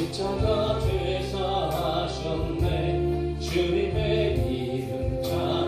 십자가 되사셨네 주님의 이름 잘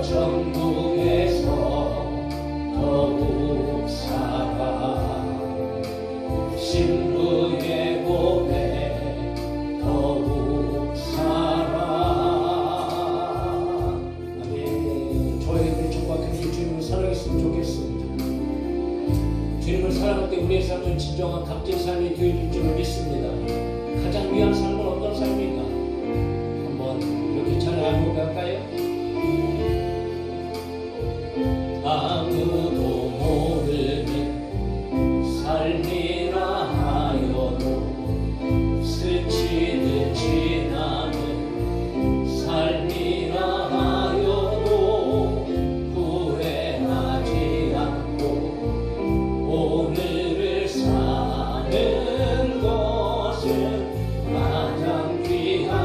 천국에서 더욱 살아 신부의 고백 더욱 살아. 아멘. 저희들 정박해서 주님을 사랑했으면 좋겠습니다. 주님을 사랑할 때 우리의 삶은 진정한 값진 삶이 되어질 줄을 믿습니다. 가장 위한 삶은 어떤 삶입니까? 한번 이렇게 찬양하고 갈까요? 아무도 모르는 삶이라 하여도 스치듯 지나는 삶이라 하여도 후회하지 않고 오늘을 사는 것은 가장 귀한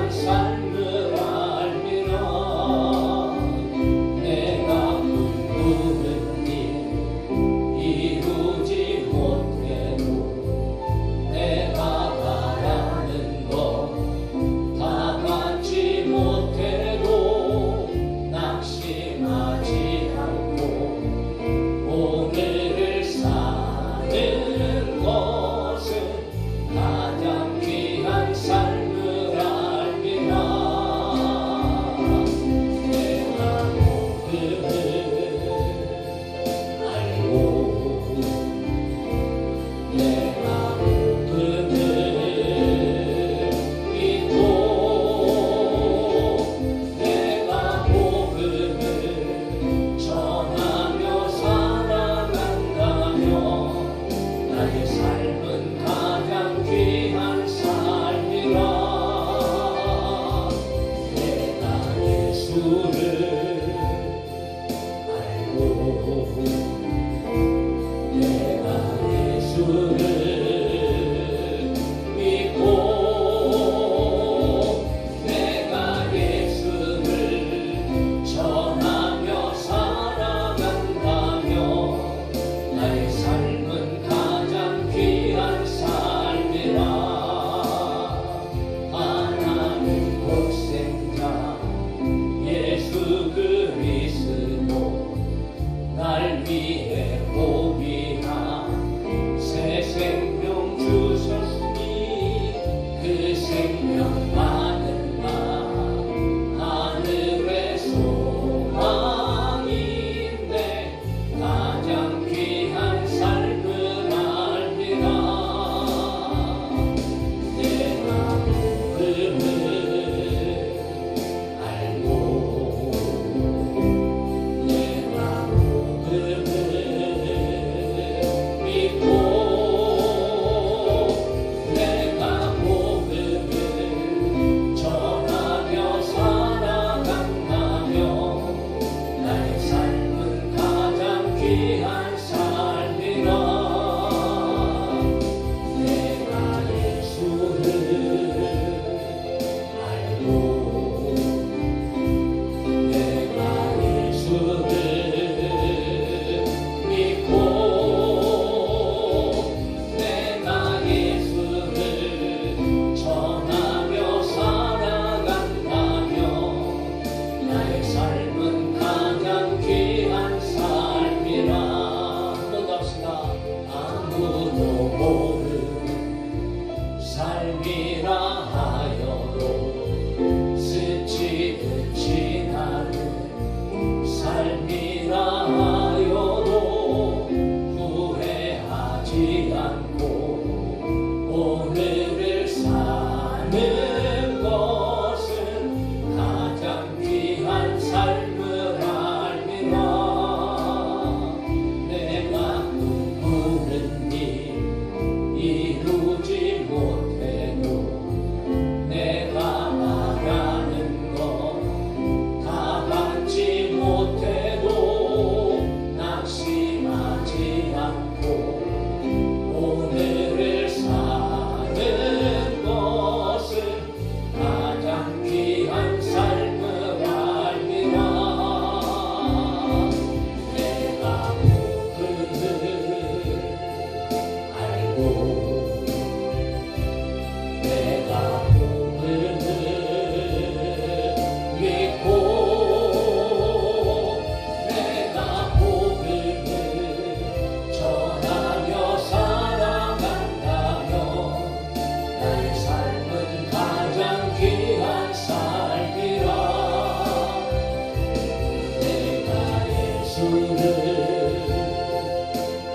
예수를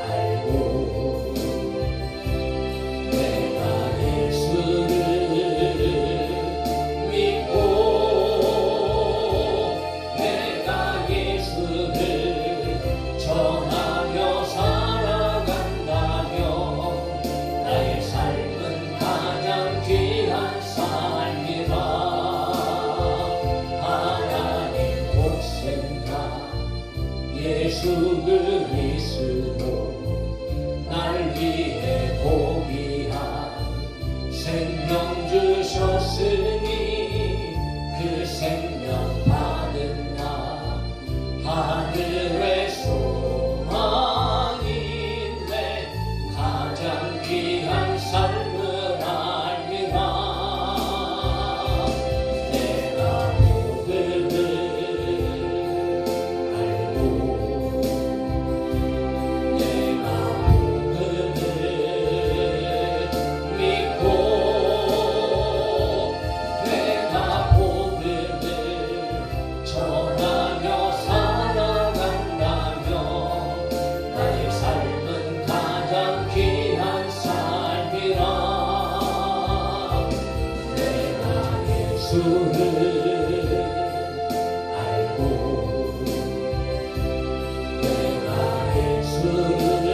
알고 내가 예수를 믿고 내가 예수를 전하며 살아간다면 나의 삶은 가장 귀한 삶이라. 하나님 복생 다 예수 그리스도 날 위해 고귀한 생명 주셨으니 그 생명 받은 나 하늘의 소망인데 가장 귀한 삶을 알리라. 내가 복음을 알고 내가 복음을 믿고 내가 복음을 전하며 살아간다면 나의 삶은 가장 귀한 삶이라. 내가 예수를 알고 내가 예수를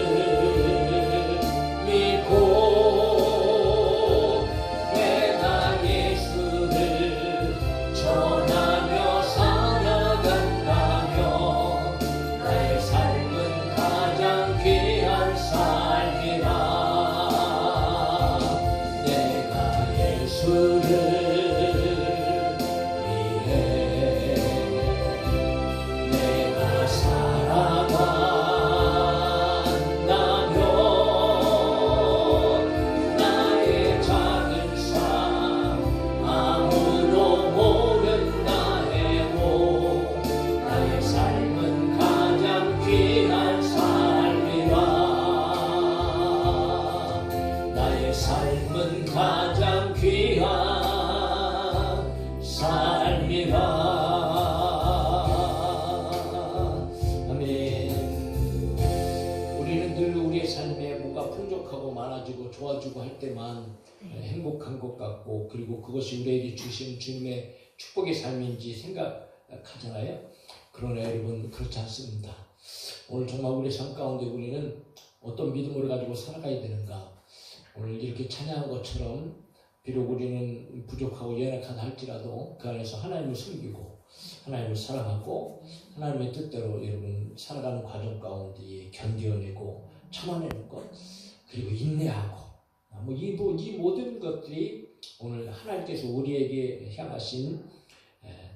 믿고 내가 예수를 전하며 살아간다면 나의 삶은 가장 귀한 삶이라. 내가 예수를 위해 내가 살아간다면 나의 작은 삶 아무도 모른다 해도 나의 삶은 가장 귀한 삶이라. 나의 삶은 가장 귀한 삶이라. 아멘. 우리는 늘 우리의 삶에 뭔가 풍족하고 많아지고 좋아지고 할 때만 행복한 것 같고 그리고 그것이 우리에게 주신 주님의 축복의 삶인지 생각하잖아요. 그러나 여러분 그렇지 않습니다. 오늘 정말 우리의 삶 가운데 우리는 어떤 믿음을 가지고 살아가야 되는가. 오늘 이렇게 찬양한 것처럼 비록 우리는 부족하고 연약하다 할지라도 그 안에서 하나님을 섬기고 하나님을 사랑하고 하나님의 뜻대로 여러분 살아가는 과정 가운데 견뎌내고 참아내는 것 그리고 인내하고 이 모든 것들이 오늘 하나님께서 우리에게 향하신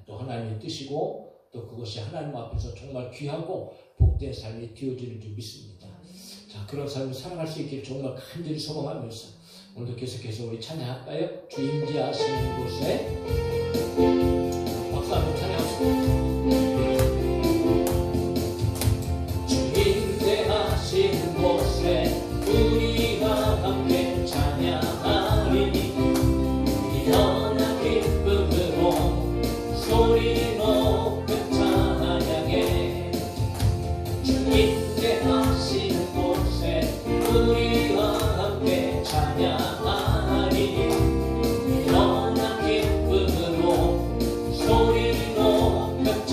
또 하나님의 뜻이고 또 그것이 하나님 앞에서 정말 귀하고 복된 삶이 되어지는 줄 믿습니다. 자, 그런 삶을 살아갈 수 있기를 정말 간절히 소망하면서 오늘도 계속해서 우리 찬양할까요? 주 임재하시는 곳에 박수 한번 찬양합시다. 주 임재하시는 곳에 우리가 함께 찬양하리니 일어나 기쁨으로 소리 높은 찬양해. 주 임재하시는 곳에 우리와 함께 찬양하리니 일어나 기쁨으로 소리 높은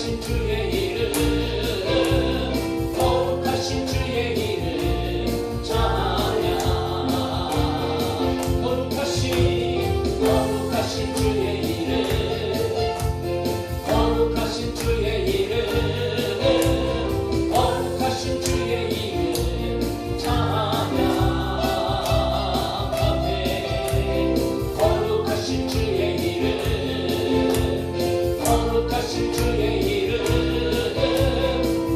거룩하신 주의 이름 거룩하신 주의 이름 찬양 거룩하신 주의 이름 거룩하신 주의 이름 거룩하신 주의 이름 찬양하네 거룩하신 주의 이름 거룩하신 주의 이름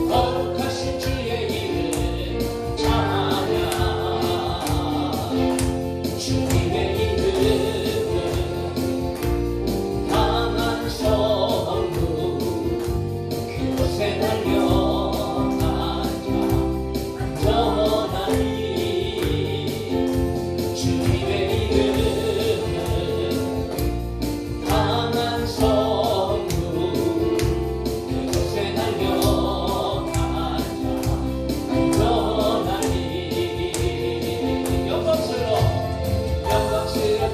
거룩하신 주의 이름 찬양 주님의 이름은 강한 성부 그곳에 달려가자 안전하니 주님의 이름은 강한 성부 그곳에 달려가자 안전하니 영광스러운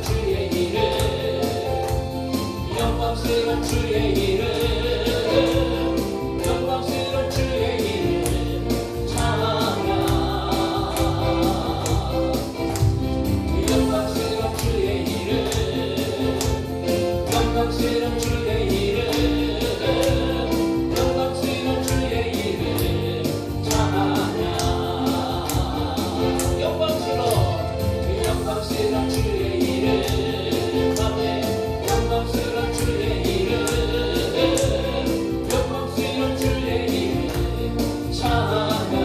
주의 이름 영광스러운 주의 이름 영광스러운 주의 이름 찬양 영광스러운 주의 이름 영광스러운 주의 이름 영광스러운 주의 이름 찬양 영광스러운 주의 이름 아멘 영광스러운 주의 이름 영광스러운 주의 이름 찬양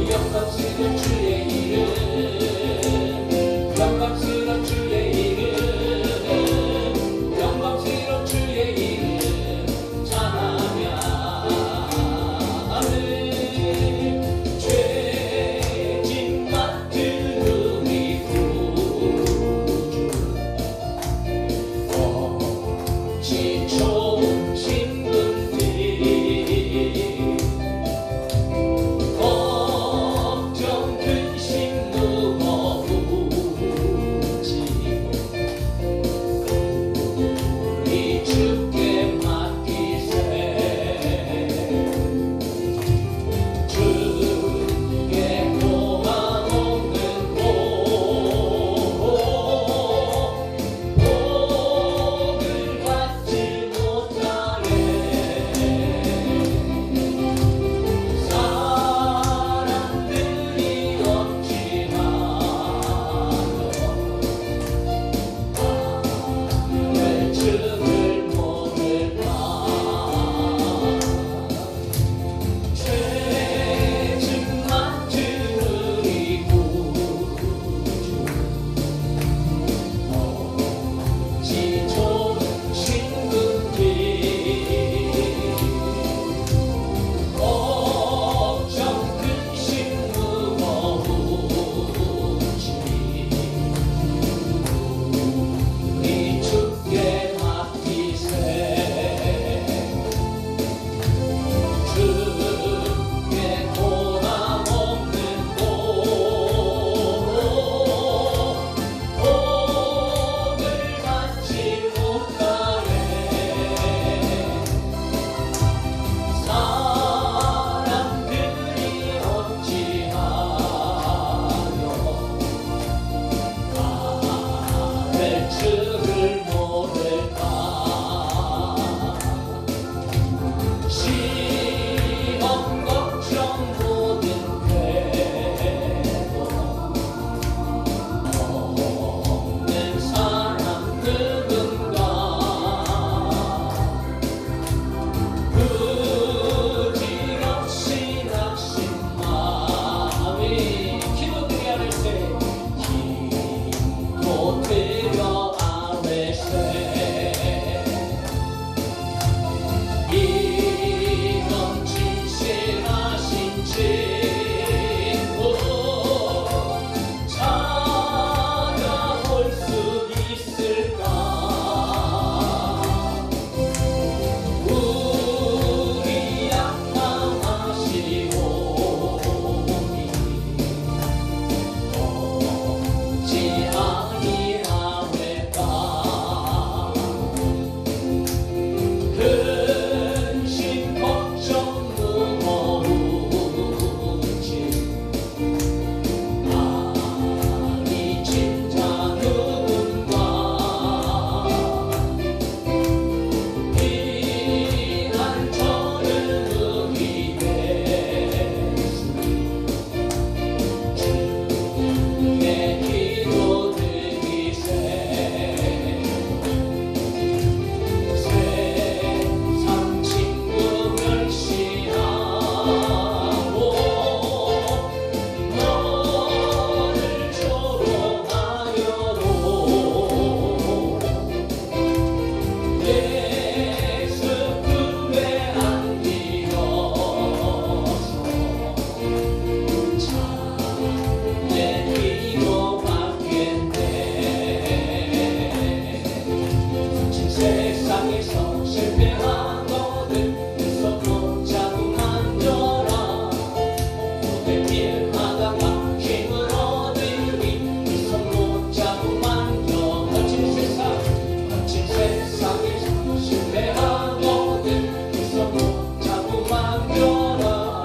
영광스러운 주의 이름 영광스러운 주의 이름 영광스러운 주의 이름 찬양 아멘 죄짐 맡은 우리 구주 지쳐오신 분들이 걱정 근심 무거우지 우리 주께 맡기세 주께 모아오는 복을 받지 세상에서 실패하거든 그 손 못 잡고 만져라. 모든 일 하다가 힘을 얻으니 그 손 못 잡고 만져. 거친 세상에서 실패하거든 그 손 못 잡고 만져라.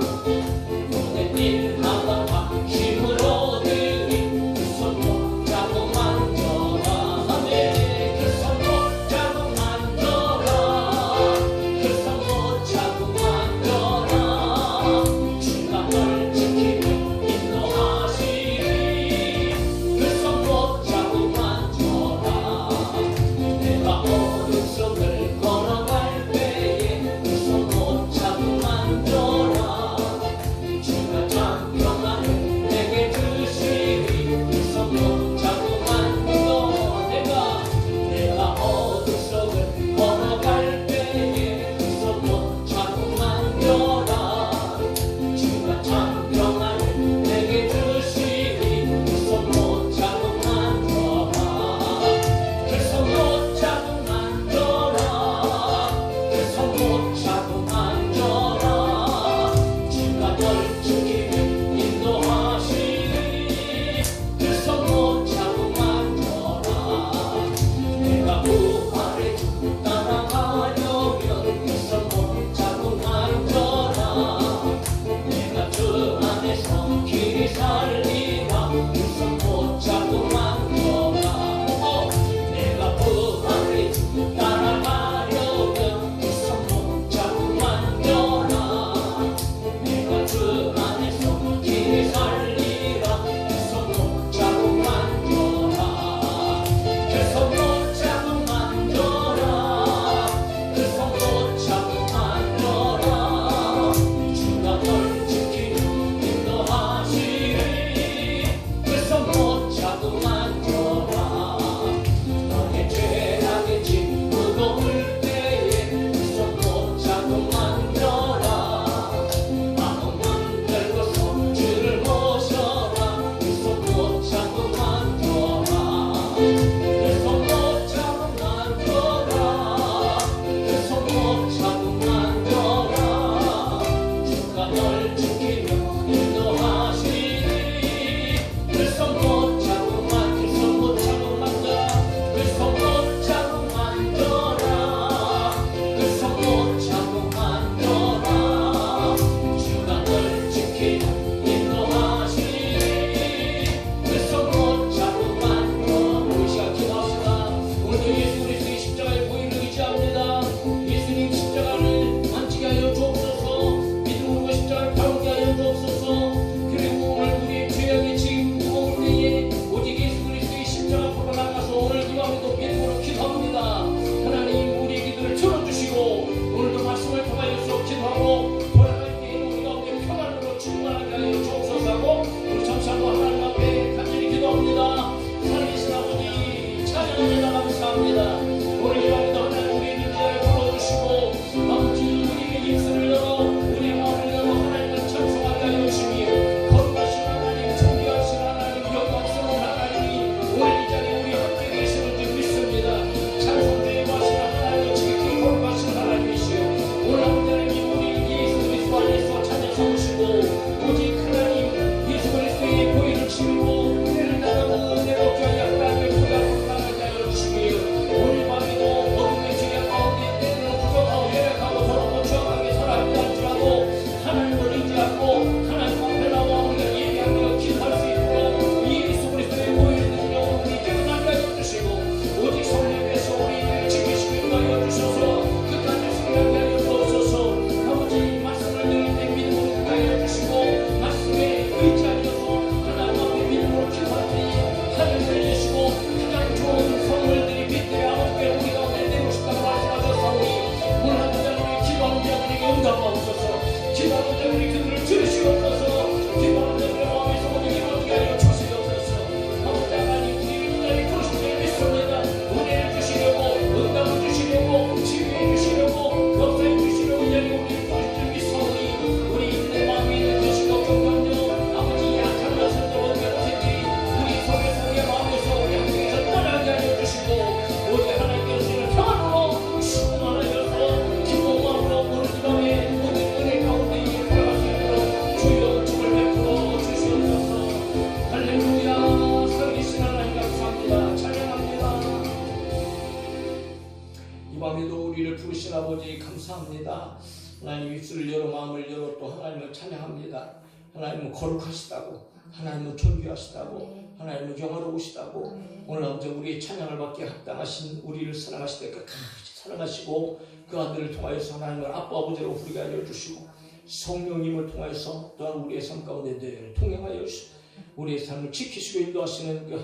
모든 일 하다가 힘을 얻으니 그 손 못 잡고 만져라. 아멘. 그 손 못 잡고 만져라. 이 밤에도 우리를 부르신 아버지 감사합니다. 하나님 입술을 열어 마음을 열어 또 하나님을 찬양합니다. 하나님은 거룩하시다고, 하나님은 존귀하시다고, 하나님은 영화로우시다고, 오늘 아버지 우리의 찬양을 받기에 합당하신 우리를 사랑하시되 끝까지 사랑하시고 그 아들을 통하여서 하나님을 아빠 아버지로 부르게 하여 주시고 성령님을 통하여서 또한 우리의 삶 가운데 늘 통행하여 주시고 우리의 삶을 지키시고 인도하시는 그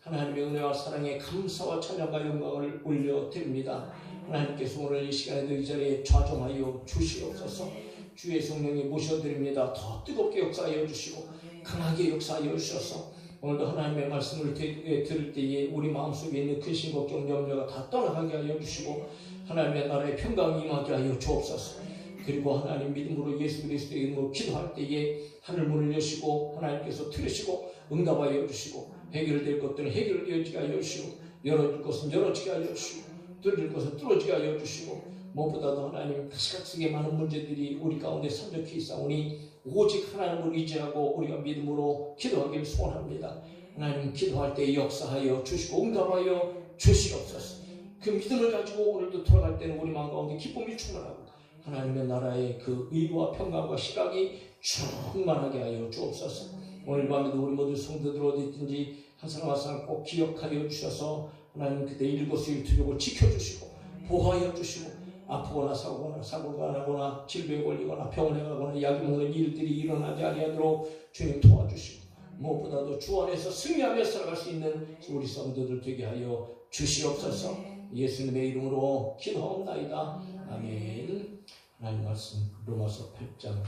하나님의 은혜와 사랑에 감사와 찬양과 영광을 올려드립니다. 하나님께서 오늘 이 시간에도 이 자리에 좌정하여 주시옵소서. 주의 성령이 모셔드립니다. 더 뜨겁게 역사하여 주시고 강하게 역사하여 주셔서 오늘도 하나님의 말씀을 들을 때에 우리 마음속에 있는 근심, 걱정, 염려가 다 떠나가게 하여 주시고 하나님의 나라의 평강이 임하게 하여 주옵소서. 그리고 하나님 믿음으로 예수 그리스도의 이름으로 기도할 때에 하늘 문을 여시고 하나님께서 들으시고 응답하여 주시고 해결될 것들은 해결되어지게 하여 주시고 열어질 것은 열어지게 하여 주시고 뚫릴 것은 뚫어지게 하여 주시고 무엇보다도 하나님 가시각색의 많은 문제들이 우리 가운데 산적해 있사오니 오직 하나님을 의지하고 우리가 믿음으로 기도하기를 소원합니다. 하나님 기도할 때 역사하여 주시고 응답하여 주시옵소서. 그 믿음을 가지고 오늘도 돌아갈 때는 우리 마음 가운데 기쁨이 충만하고 하나님의 나라의 그 의와 평강과 시각이 충만하게 하여 주옵소서. 오늘 밤에도 우리 모두 성도들 어디 있든지 한 사람 한 사람 꼭 기억하여 주셔서 하나님 그때 일거수일투족을 지켜주시고 보호하여 주시고 아프거나 사고가 나거나 질병에 걸리거나 병원에 가거나 약이 먹는 일들이 일어나지 아니하도록 주님 도와주시고 무엇보다도 주 안에서 승리하며 살아갈 수 있는 우리 성도들 되게 하여 주시옵소서. 예수님의 이름으로 기도하옵나이다. 아멘. 하나님 말씀 로마서 8장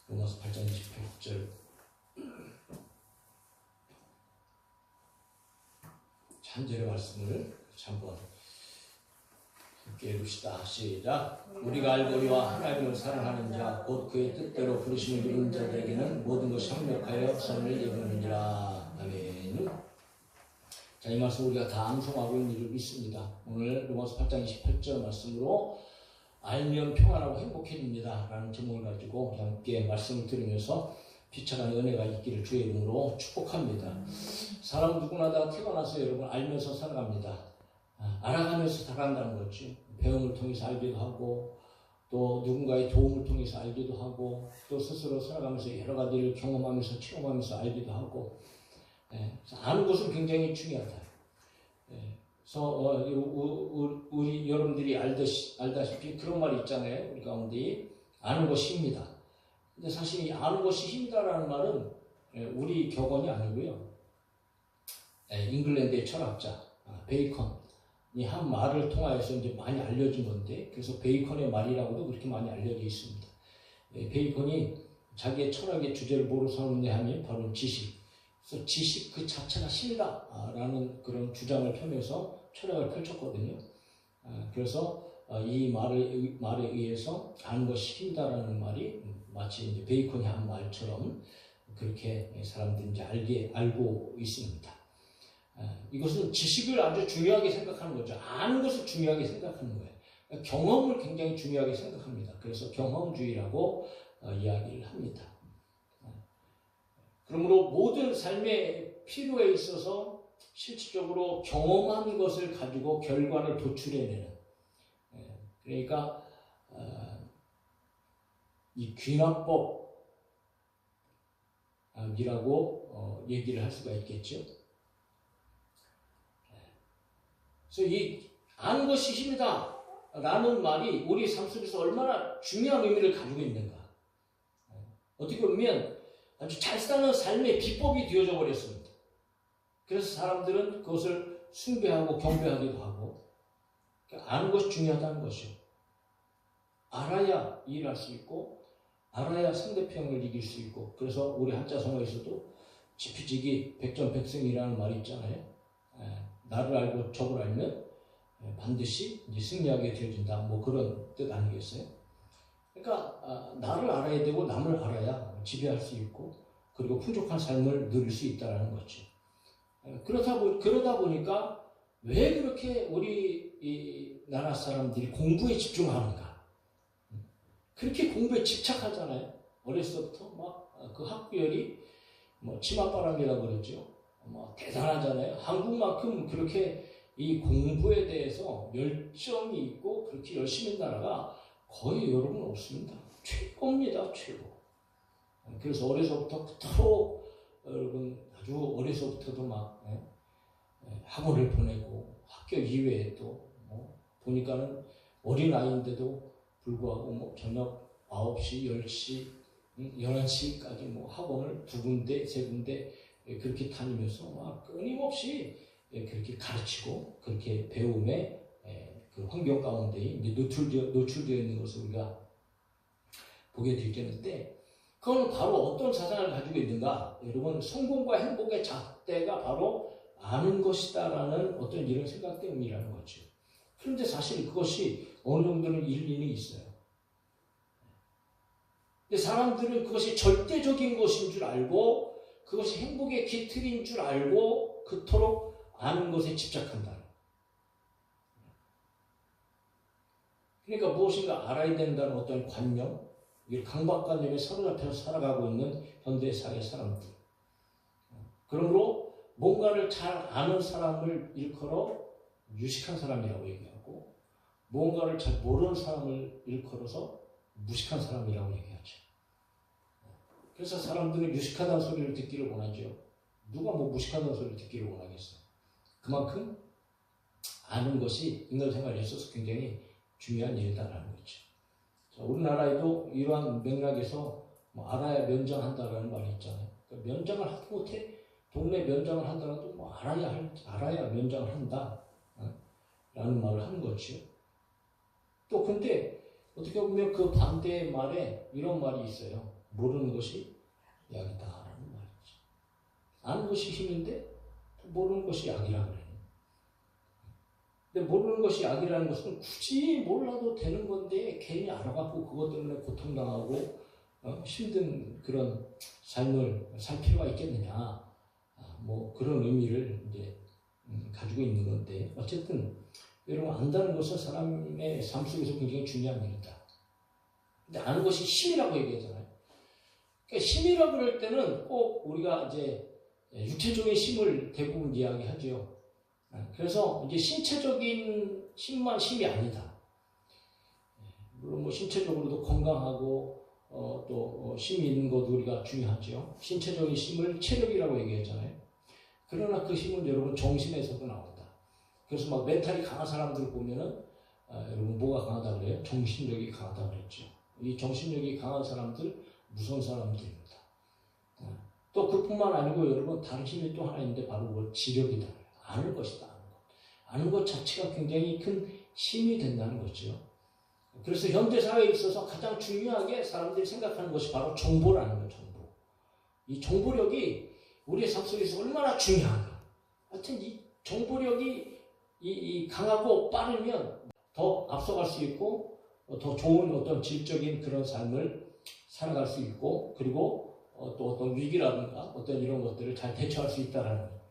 로마서 8장 28절 한 절의 말씀을 한번 함께 읽읍시다. 시작. 우리가 알거니와 하나님을 사랑하는 자 곧 그의 뜻대로 부르심을 입은 자들에게는 모든 것이 합력하여 선을 이루느니라. 아멘. 자, 이 말씀 우리가 다 암송하고 있는 줄 믿습니다. 오늘 로마서 8장 28절 말씀으로 알면 평안하고 행복해집니다 라는 제목을 가지고 함께 말씀을 들으면서 비참한 은혜가 있기를 주의 이름으로 축복합니다. 사람 누구나 다 태어나서 여러분 알면서 살아갑니다. 알아가면서 살아간다는 거죠. 배움을 통해서 알기도 하고 또 누군가의 도움을 통해서 알기도 하고 또 스스로 살아가면서 여러 가지를 경험하면서 체험하면서 알기도 하고 아는 것은 굉장히 중요하다. 그래서 우리 여러분들이 알다시피 그런 말이 있잖아요. 우리 가운데 아는 것이 힘이다. 근데 사실 이 아는 것이 힘이다라는 말은 우리 격언이 아니고요. 잉글랜드의 철학자 베이컨이 한 말을 통하여서 이제 많이 알려진 건데 그래서 베이컨의 말이라고도 그렇게 많이 알려져 있습니다. 베이컨이 자기의 철학의 주제를 뭐로 삼느냐 하면 바로 지식. 그래서 지식 그 자체가 힘이다라는 그런 주장을 펴면서 철학을 펼쳤거든요. 그래서 이 말에 의해서 아는 것이 힘이다라는 말이 마치 이제 베이컨이 한 말처럼 그렇게 사람들이 이제 알고 있습니다. 이것은 지식을 아주 중요하게 생각하는 거죠. 아는 것을 중요하게 생각하는 거예요. 경험을 굉장히 중요하게 생각합니다. 그래서 경험주의라고 이야기를 합니다. 그러므로 모든 삶의 필요에 있어서 실질적으로 경험한 것을 가지고 결과를 도출해내는 그러니까 이 귀납법이라고 얘기를 할 수가 있겠죠. 그래서 이 아는 것이 힘이다 라는 말이 우리 삶 속에서 얼마나 중요한 의미를 가지고 있는가. 어떻게 보면 아주 잘 사는 삶의 비법이 되어져 버렸습니다. 그래서 사람들은 그것을 숭배하고 경배하기도 하고 아는 것이 중요하다는 것이요. 알아야 일할 수 있고 알아야 상대편을 이길 수 있고 그래서 우리 한자성어에서도 지피지기 백전백승이라는 말이 있잖아요. 나를 알고 적을 알면 반드시 이제 승리하게 되어진다. 뭐 그런 뜻 아니겠어요? 그러니까 나를 알아야 되고 남을 알아야 지배할 수 있고 그리고 풍족한 삶을 누릴 수 있다는 거죠. 그러다 보니까 왜 그렇게 우리 이 나라 사람들이 공부에 집중하는가? 그렇게 공부에 집착하잖아요. 어렸을 때부터 막 그 학구열이 뭐 치맛바람이라고 그랬죠. 뭐 대단하잖아요. 한국만큼 그렇게 이 공부에 대해서 열정이 있고 그렇게 열심히 한 나라가 거의 여러분 없습니다. 최고입니다, 최고. 그래서 어려서부터 그토록 여러분 아주 어려서부터도 막 학원을 보내고 학교 이외에 또 보니까는 어린 아이인데도 불구하고 뭐 저녁 9시, 10시, 11시까지 뭐 학원을 2군데, 3군데 그렇게 다니면서 막 끊임없이 그렇게 가르치고 그렇게 배움의 그 환경 가운데 이제 노출되어 있는 것을 우리가 보게 되겠는데, 그건 바로 어떤 사상을 가지고 있는가? 여러분, 성공과 행복의 잣대가 바로 아는 것이다라는 어떤 이런 생각 때문이라는 거죠. 그런데 사실 그것이 어느 정도는 일리는 있어요. 근데 사람들은 그것이 절대적인 것인 줄 알고 그것이 행복의 기틀인 줄 알고 그토록 아는 것에 집착한다. 그러니까 무엇인가 알아야 된다는 어떤 관념, 강박관념에 사로잡혀서 살아가고 있는 현대사회 사람들. 그러므로 뭔가를 잘 아는 사람을 일컬어 유식한 사람이라고 얘기하고, 뭔가를 잘 모르는 사람을 일컬어서 무식한 사람이라고 얘기하죠. 그래서 사람들은 유식하다는 소리를 듣기를 원하죠. 누가 뭐 무식하다는 소리를 듣기를 원하겠어요. 그만큼 아는 것이 인간 생활에 있어서 굉장히 중요한 일이다라는 거죠. 자, 우리나라에도 이러한 맥락에서 뭐 알아야 면장한다라는 말이 있잖아요. 그러니까 면장을 하지 못해 동네 면장을 하더라도 뭐 알아야 면장을 한다 라는 말을 하는 거죠. 또 근데 어떻게 보면 그 반대의 말에 이런 말이 있어요. 모르는 것이 약이다라는 말이죠. 아는 것이 힘인데 모르는 것이 약이라고 그래요. 근데 모르는 것이 약이라는 것은 굳이 몰라도 되는 건데 괜히 알아갖고 그것 때문에 고통당하고 힘든 그런 삶을 살 필요가 있겠느냐, 뭐 그런 의미를 이제 가지고 있는 건데, 어쨌든 여러분, 안다는 것은 사람의 삶 속에서 굉장히 중요한 일이다. 근데 아는 것이 힘이라고 얘기하잖아요. 그러니까 힘이라고 그럴 때는 꼭 우리가 이제 육체적인 힘을 대부분 이야기하죠. 그래서 이제 신체적인 힘만 힘이 아니다. 물론 뭐 신체적으로도 건강하고 또 힘이 있는 것도 우리가 중요하죠. 신체적인 힘을 체력이라고 얘기했잖아요. 그러나 그 힘은 여러분 정신에서도 나온다. 그래서 막 멘탈이 강한 사람들 보면은 여러분 뭐가 강하다 그래요? 정신력이 강하다 그랬죠. 이 정신력이 강한 사람들 무서운 사람들입니다. 또 그뿐만 아니고 여러분 다른 힘이 또 하나 있는데 바로 그 지력이다. 아는 것이다. 아는 것 자체가 굉장히 큰 힘이 된다는 거죠. 그래서 현대사회에 있어서 가장 중요하게 사람들이 생각하는 것이 바로 정보라는 거예요. 정보. 이 정보력이 우리의 삶 속에서 얼마나 중요한가. 하여튼 이 정보력이 이 강하고 빠르면 더 앞서갈 수 있고 더 좋은 어떤 질적인 그런 삶을 살아갈 수 있고, 그리고 또 어떤 위기라든가 어떤 이런 것들을 잘 대처할 수 있다는 거예요.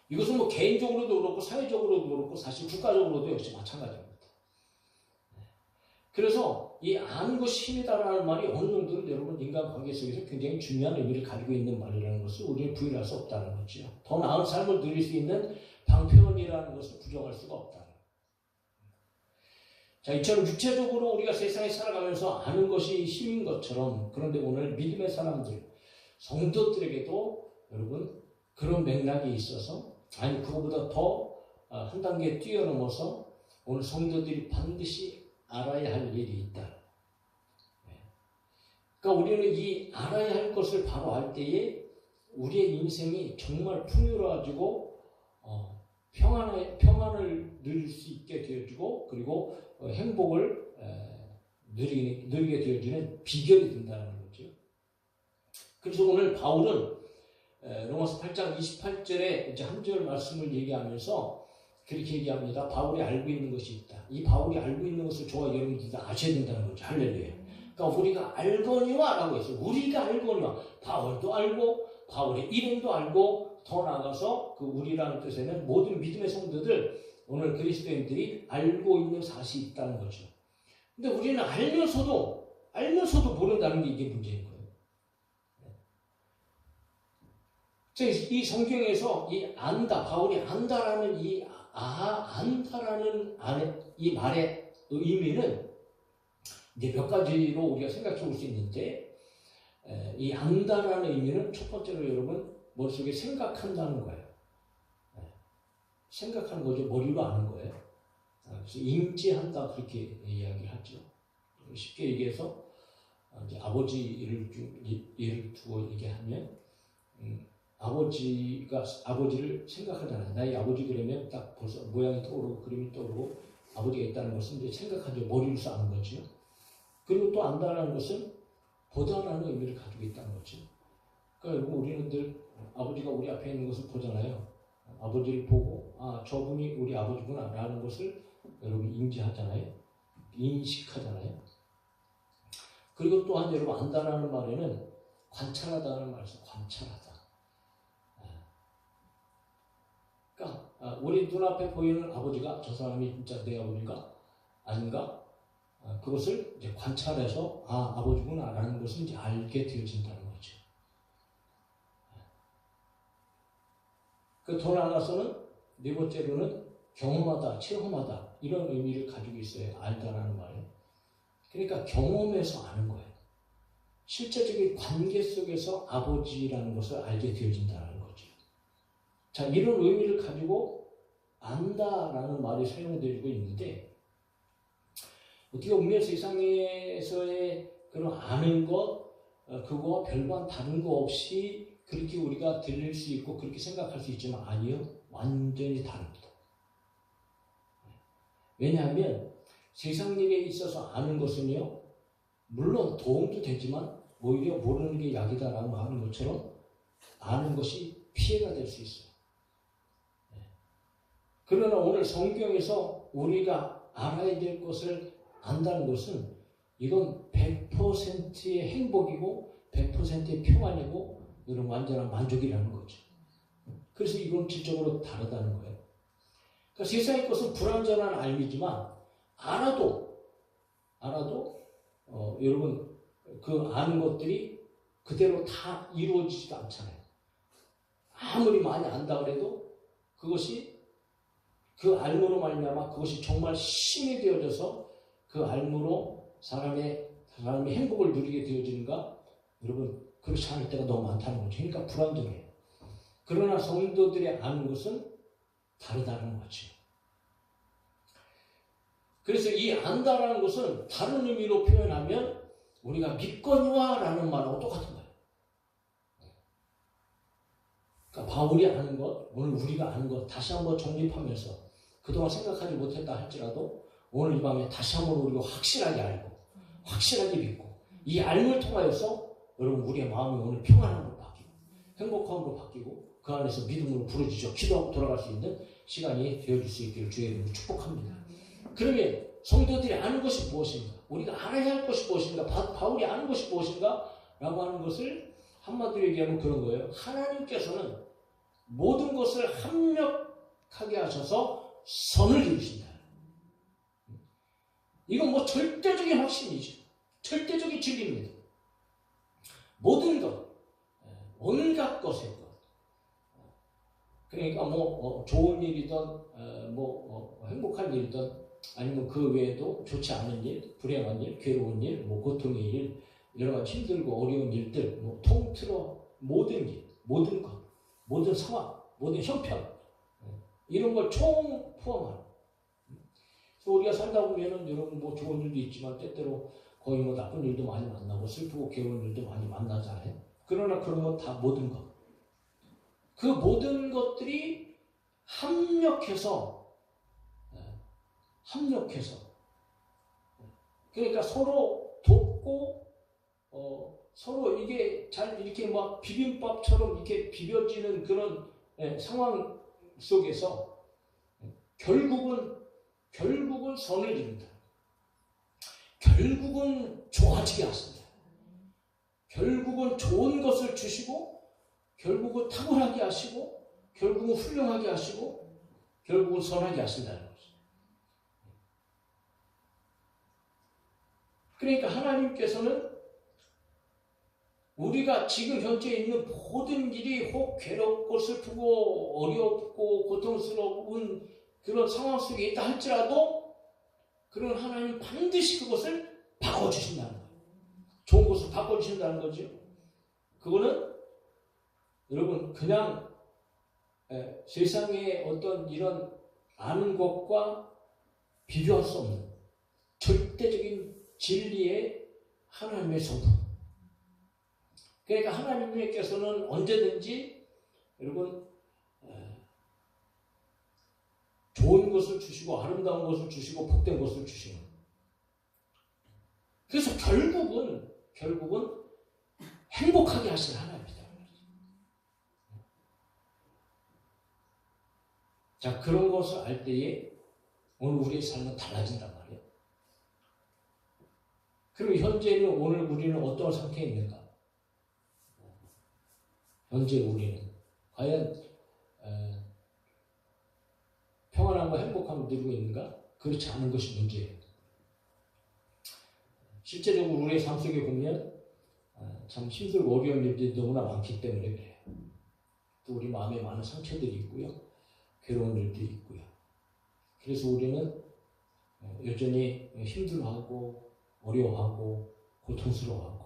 이것은 뭐 개인적으로도 그렇고 사회적으로도 그렇고 사실 국가적으로도 역시 마찬가지입니다. 그래서 이 아는 것이 힘이다라는 말이 어느 정도는 여러분 인간관계 속에서 굉장히 중요한 의미를 가지고 있는 말이라는 것을 우리는 부인할 수 없다는 거죠. 더 나은 삶을 누릴 수 있는 방편이라는 것을 부정할 수가 없다. 자, 이처럼 육체적으로 우리가 세상에 살아가면서 아는 것이 힘인 것처럼, 그런데 오늘 믿음의 사람들, 성도들에게도 여러분 그런 맥락이 있어서, 아니 그거보다 더 한 단계 뛰어넘어서 오늘 성도들이 반드시 알아야 할 일이 있다. 그러니까 우리는 이 알아야 할 것을 바로 알 때에 우리의 인생이 정말 풍요로워지고 평안을 누릴 수 있게 되어주고, 그리고 행복을 누리게 되어주는 비결이 된다는 거죠. 그래서 오늘 바울은 로마서 8장 28절에 이제 한 절 말씀을 얘기하면서 그렇게 얘기합니다. 바울이 알고 있는 것이 있다. 이 바울이 알고 있는 것을 저와 여러분들이 다 아셔야 된다는 거죠. 할렐루야. 그러니까 우리가 알거니와 라고 했어요. 우리가 알거니와. 바울도 알고 바울의 이름도 알고, 더 나아가서 그 우리라는 뜻에는 모든 믿음의 성도들, 오늘 그리스도인들이 알고 있는 사실이 있다는 거죠. 근데 우리는 알면서도 모른다는 게 이게 문제인 거예요. 이 성경에서 이 안다, 바울이 안다라는 안다라는 이 말의 의미는 이제 몇 가지로 우리가 생각해 볼 수 있는데, 이 안다라는 의미는 첫 번째로 여러분 머릿속에 생각한다는 거예요. 생각하는 거죠. 머리로 아는 거예요. 그래서 인지한다 그렇게 이야기하죠. 쉽게 얘기해서 이제 아버지를 좀 예를 두고 얘기하면 아버지를 생각하잖아요. 나의 아버지 그러면 딱 벌써 모양이 떠오르고 그림이 떠오르고 아버지가 있다는 것은 이제 생각하죠. 머리로서 아는 거죠. 그리고 또 안다라는 것은 보다라는 의미를 가지고 있다는 거죠. 그러니까 여러분 우리는 늘 아버지가 우리 앞에 있는 것을 보잖아요. 아버지를 보고 저분이 우리 아버지구나 라는 것을 여러분 인지하잖아요. 인식하잖아요. 그리고 또한 여러분 안다라는 말에는 관찰하다는 말에서 관찰하다. 그러니까 우리 눈앞에 보이는 아버지가 저 사람이 진짜 내 아버지인가 아닌가 그것을 이제 관찰해서 아버지구나 라는 것을 이제 알게 되어진다는 거죠. 더 나아가서는 네 번째로는 경험하다, 체험하다 이런 의미를 가지고 있어요. 알다라는 말은. 그러니까 경험해서 아는 거예요. 실제적인 관계 속에서 아버지라는 것을 알게 되어진다는 거죠. 자, 이런 의미를 가지고 안다라는 말이 사용되고 있는데 어떻게 보면 세상에서의 그런 아는 것, 그거와 별반 다른 거 없이 그렇게 우리가 들릴 수 있고 그렇게 생각할 수 있지만 아니요. 완전히 다릅니다. 왜냐하면 세상 일에 있어서 아는 것은요. 물론 도움도 되지만 오히려 모르는 게 약이다라고 하는 것처럼 아는 것이 피해가 될 수 있어요. 그러나 오늘 성경에서 우리가 알아야 될 것을 안다는 것은 이건 100%의 행복이고 100%의 평안이고 이런 완전한 만족이라는 거죠. 그래서 이건 질적으로 다르다는 거예요. 그러니까 세상의 것은 불완전한 알미지만 알아도 여러분 그 아는 것들이 그대로 다 이루어지지도 않잖아요. 아무리 많이 안다 그래도 그것이 그 알므로 말미암아 그것이 정말 힘이 되어져서 그 알므로 사람의 행복을 누리게 되어지는가? 여러분 그렇지 않을 때가 너무 많다는 거죠. 그러니까 불완전해요. 그러나 성도들이 아는 것은 다르다는 거죠. 그래서 이 안다라는 것은 다른 의미로 표현하면 우리가 믿거니와라는 말하고 똑같은 거예요. 그러니까 바울이 아는 것, 오늘 우리가 아는 것 다시 한번 정립하면서 그동안 생각하지 못했다 할지라도 오늘 이 밤에 다시 한번 우리가 확실하게 알고 확실하게 믿고 이 알을 통하여서 여러분 우리의 마음이 오늘 평안함으로 바뀌고 행복함으로 바뀌고 그 안에서 믿음으로 부르짖어 기도하고 돌아갈 수 있는 시간이 되어질 수 있기를 주의 이름으로 축복합니다. 그러면 성도들이 아는 것이 무엇인가? 우리가 알아야 할 것이 무엇인가? 바울이 아는 것이 무엇인가? 라고 하는 것을 한마디로 얘기하면 그런 거예요. 하나님께서는 모든 것을 합력하게 하셔서 선을 이루신다. 이건 뭐 절대적인 확신이죠. 절대적인 진리입니다. 모든 것, 온갖 것의 것. 그러니까 좋은 일이든 행복한 일이든 아니면 그 외에도 좋지 않은 일, 불행한 일, 괴로운 일, 고통의 일, 여러 가지 힘들고 어려운 일들, 통틀어 모든 일, 모든 것, 모든 상황, 모든 형편 이런 걸 총 포함하는. 그래서 우리가 살다 보면은 여러분 좋은 일도 있지만 때때로 거의 나쁜 일도 많이 만나고 슬프고 괴로운 일도 많이 만나잖아요. 그러나 그런 건 다 모든 것. 그 모든 것들이 합력해서 그러니까 서로 돕고 서로 이게 잘 이렇게 막 비빔밥처럼 이렇게 비벼지는 그런 상황 속에서 결국은 선을 이룬다. 결국은 좋아지게 하신다. 결국은 좋은 것을 주시고 결국은 탁월하게 하시고 결국은 훌륭하게 하시고 결국은 선하게 하신다는 거죠. 그러니까 하나님께서는 우리가 지금 현재 있는 모든 일이 혹 괴롭고 슬프고 어렵고 고통스러운 그런 상황 속에 있다 할지라도 그런 하나님 반드시 그것을 바꿔주신다는 거예요. 좋은 것을 바꿔주신다는 거죠. 그거는 여러분 그냥 세상의 어떤 이런 아는 것과 비교할 수 없는 절대적인 진리의 하나님의 성품. 그러니까 하나님께서는 언제든지 여러분 좋은 것을 주시고 아름다운 것을 주시고 복된 것을 주시는. 그래서 결국은 행복하게 하시는 하나님이다. 자, 그런 것을 알 때에 오늘 우리의 삶은 달라진단 말이에요. 그럼 현재는 오늘 우리는 어떤 상태에 있는가? 현재 우리는 과연 평안함과 행복함을 누리고 있는가? 그렇지 않은 것이 문제예요. 실제적으로 우리의 삶 속에 보면 참 힘들고 어려운 일들이 너무나 많기 때문에 그래요. 또 우리 마음에 많은 상처들이 있고요. 괴로운 일들이 있고요. 그래서 우리는 여전히 힘들어하고 어려워하고 고통스러워하고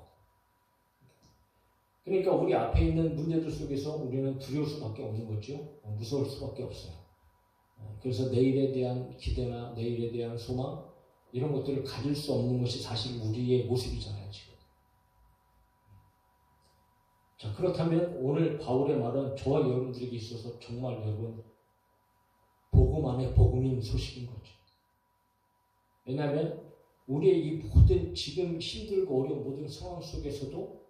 그러니까 우리 앞에 있는 문제들 속에서 우리는 두려울 수밖에 없는 거죠. 무서울 수밖에 없어요. 그래서 내일에 대한 기대나 내일에 대한 소망 이런 것들을 가질 수 없는 것이 사실 우리의 모습이잖아요. 지금. 자, 그렇다면 오늘 바울의 말은 저와 여러분들에게 있어서 정말 여러분 복음 안에 복음인 소식인 거죠. 왜냐하면 우리의 이 모든 지금 힘들고 어려운 모든 상황 속에서도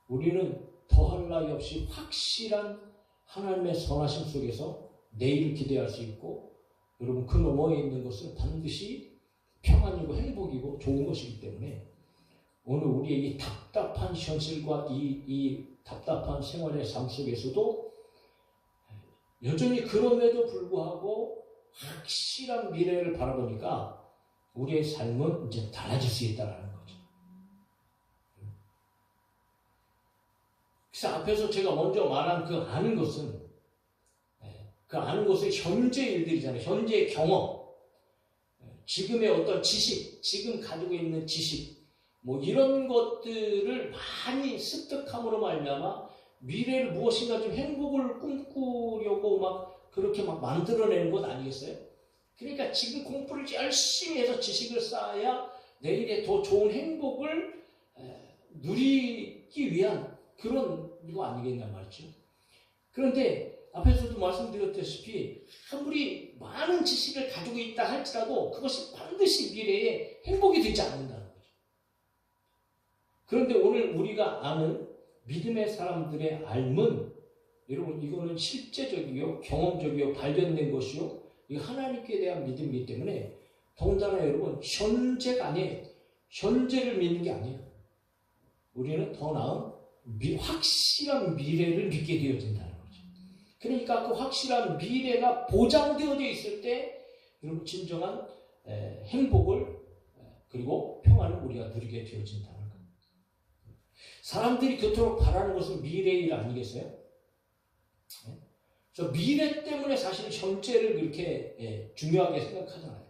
우리는 더할 나위 없이 확실한 하나님의 선하심 속에서 내일을 기대할 수 있고 여러분 그 너머에 있는 것은 반드시 평안이고 행복이고 좋은 것이기 때문에 오늘 우리의 이 답답한 현실과 이 답답한 생활의 삶 속에서도 여전히 그럼에도 불구하고 확실한 미래를 바라보니까 우리의 삶은 이제 달라질 수 있다는 거죠. 그래서 앞에서 제가 먼저 말한 그 아는 것은 그 아는 것은 현재 일들이잖아요. 현재의 경험, 지금의 어떤 지식, 지금 가지고 있는 지식, 뭐 이런 것들을 많이 습득함으로 말미암아 미래를 무엇인가 좀 행복을 꿈꾸려고 막 그렇게 막 만들어내는 것 아니겠어요? 그러니까 지금 공부를 열심히 해서 지식을 쌓아야 내일에 더 좋은 행복을 누리기 위한 그런 거 아니겠냐 말이죠. 그런데 앞에서도 말씀드렸다시피 아무리 많은 지식을 가지고 있다 할지라도 그것이 반드시 미래에 행복이 되지 않는다는 거죠. 그런데 오늘 우리가 아는 믿음의 사람들의 삶은 여러분 이거는 실제적이요 경험적이요 발견된 것이요 이 하나님께 대한 믿음이기 때문에 더군다나 여러분 현재가 아니에요. 현재를 믿는 게 아니에요. 우리는 더 나은 확실한 미래를 믿게 되어진다는 거죠. 그러니까 그 확실한 미래가 보장되어져 있을 때 여러분 진정한 행복을 그리고 평안을 우리가 누리게 되어진다는 거예요. 사람들이 그토록 바라는 것은 미래의 일 아니겠어요? 그래서 미래 때문에 사실 현재를 그렇게 중요하게 생각하잖아요.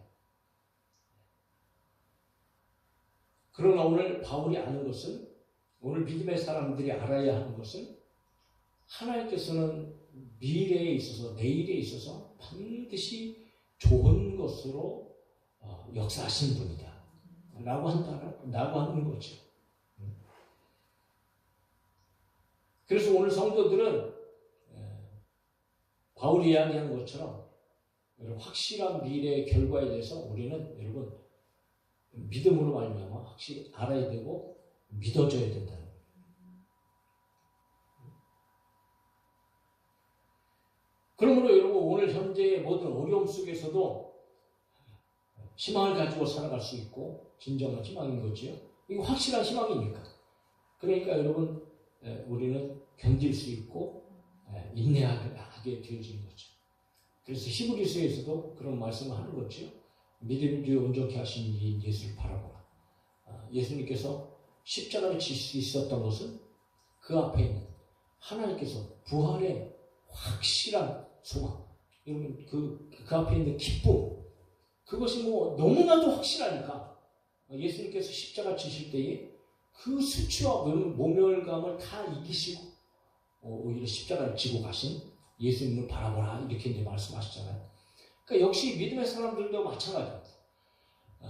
그러나 오늘 바울이 아는 것은 오늘 믿음의 사람들이 알아야 하는 것은 하나님께서는 미래에 있어서 내일에 있어서 반드시 좋은 것으로 역사하신 분이다 라고 하는 거죠. 그래서 오늘 성도들은 바울이 이야기한 것처럼 확실한 미래의 결과에 대해서 우리는 여러분 믿음으로 말미암아 확실히 알아야 되고 믿어줘야 된다는 거예요. 그러므로 여러분 오늘 현재의 모든 어려움 속에서도 희망을 가지고 살아갈 수 있고 진정한 희망인 거지요. 이거 확실한 희망이니까. 그러니까 여러분 우리는 견딜 수 있고 인내하게 되어지는 거죠. 그래서 히브리서에서도 그런 말씀을 하는 거죠. 믿음이 온전케 하신 이 예수를 바라보라. 예수님께서 십자가를 질 수 있었던 것은 그 앞에 있는 하나님께서 부활의 확실한 소망, 여러분 그 앞에 있는 기쁨, 그것이 뭐 너무나도 확실하니까 예수님께서 십자가 지실 때에 그 수치와 모멸감을 다 이기시고 오히려 십자가를 지고 가신 예수님을 바라보라 이렇게 이제 말씀하시잖아요. 그러니까 역시 믿음의 사람들도 마찬가지입니다.